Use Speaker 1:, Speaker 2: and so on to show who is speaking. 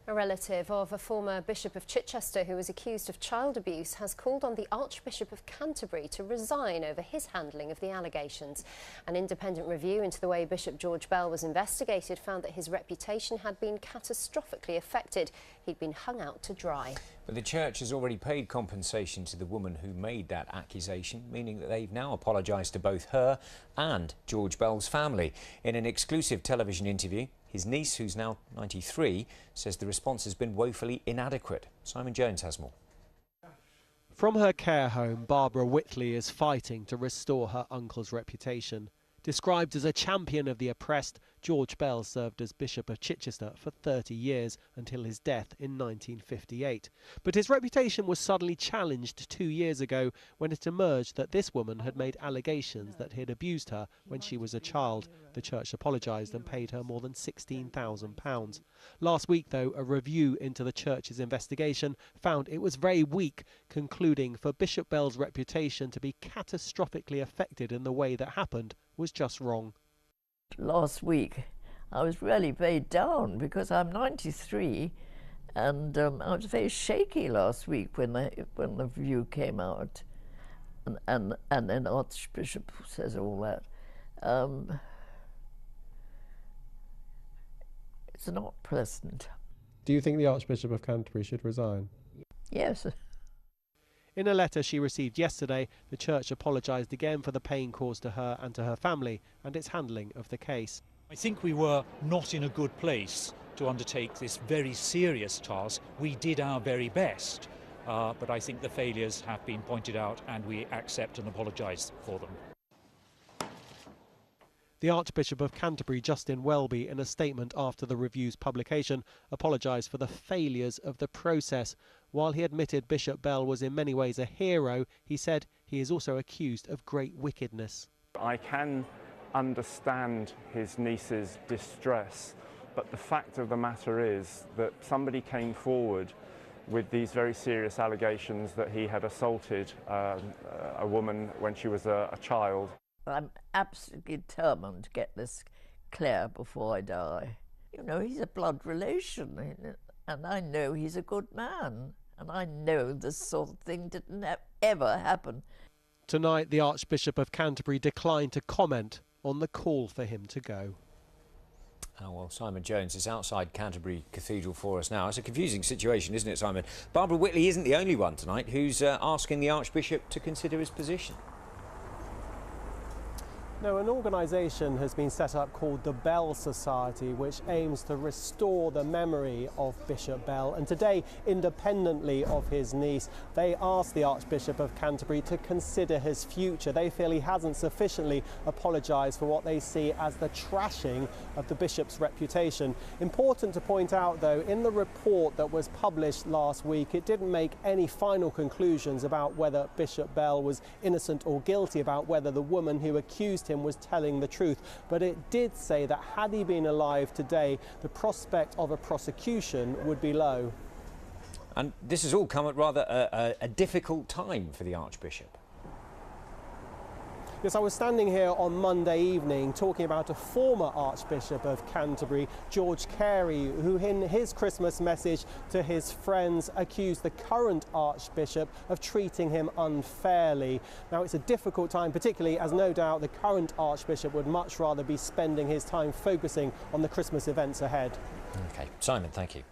Speaker 1: A relative of a former Bishop of Chichester who was accused of child abuse has called on the Archbishop of Canterbury to resign over his handling of the allegations. An independent review into the way Bishop George Bell was investigated found that his reputation had been catastrophically affected. He'd been hung out to dry.
Speaker 2: But the church has already paid compensation to the woman who made that accusation, meaning that they've now apologised to both her and George Bell's family. In an exclusive television interview, his niece, who's now 93, says the response has been woefully inadequate. Simon Jones has more.
Speaker 3: From her care home, Barbara Whitley is fighting to restore her uncle's reputation. Described as a champion of the oppressed, George Bell served as Bishop of Chichester for 30 years until his death in 1958. But his reputation was suddenly challenged 2 years ago when it emerged that this woman had made allegations that he had abused her when she was a child. The church apologised and paid her more than £16,000. Last week, though, a review into the church's investigation found it was very weak, concluding for Bishop Bell's reputation to be catastrophically affected in the way that happened was just wrong.
Speaker 4: Last week I was really very down because I'm 93 and I was very shaky last week when the review came out and then Archbishop says all that. It's not pleasant.
Speaker 3: Do you think the Archbishop of Canterbury should resign?
Speaker 4: Yes.
Speaker 3: In a letter she received yesterday, the church apologised again for the pain caused to her and to her family and its handling of the case.
Speaker 5: I think we were not in a good place to undertake this very serious task. We did our very best, but I think the failures have been pointed out and we accept and apologise for them.
Speaker 3: The Archbishop of Canterbury, Justin Welby, in a statement after the review's publication, apologised for the failures of the process. While he admitted Bishop Bell was in many ways a hero, he said he is also accused of great wickedness.
Speaker 6: I can understand his niece's distress, but the fact of the matter is that somebody came forward with these very serious allegations that he had assaulted a woman when she was a child.
Speaker 4: I'm absolutely determined to get this clear before I die. You know, he's a blood relation, and I know he's a good man, and I know this sort of thing didn't ever happen.
Speaker 3: Tonight, the Archbishop of Canterbury declined to comment on the call for him to go.
Speaker 2: Oh, well, Simon Jones is outside Canterbury Cathedral for us now. It's a confusing situation, isn't it, Simon? Barbara Whitley isn't the only one tonight who's asking the Archbishop to consider his position.
Speaker 3: No, an organisation has been set up called the Bell Society, which aims to restore the memory of Bishop Bell. And today, independently of his niece, they asked the Archbishop of Canterbury to consider his future. They feel he hasn't sufficiently apologised for what they see as the trashing of the bishop's reputation. Important to point out, though, in the report that was published last week, it didn't make any final conclusions about whether Bishop Bell was innocent or guilty, about whether the woman who accused him was telling the truth, but it did say that had he been alive today, the prospect of a prosecution would be low.
Speaker 2: And this has all come at rather a difficult time for the Archbishop.
Speaker 3: Yes, I was standing here on Monday evening talking about a former Archbishop of Canterbury, George Carey, who in his Christmas message to his friends accused the current Archbishop of treating him unfairly. Now, it's a difficult time, particularly as no doubt the current Archbishop would much rather be spending his time focusing on the Christmas events ahead.
Speaker 2: OK, Simon, thank you.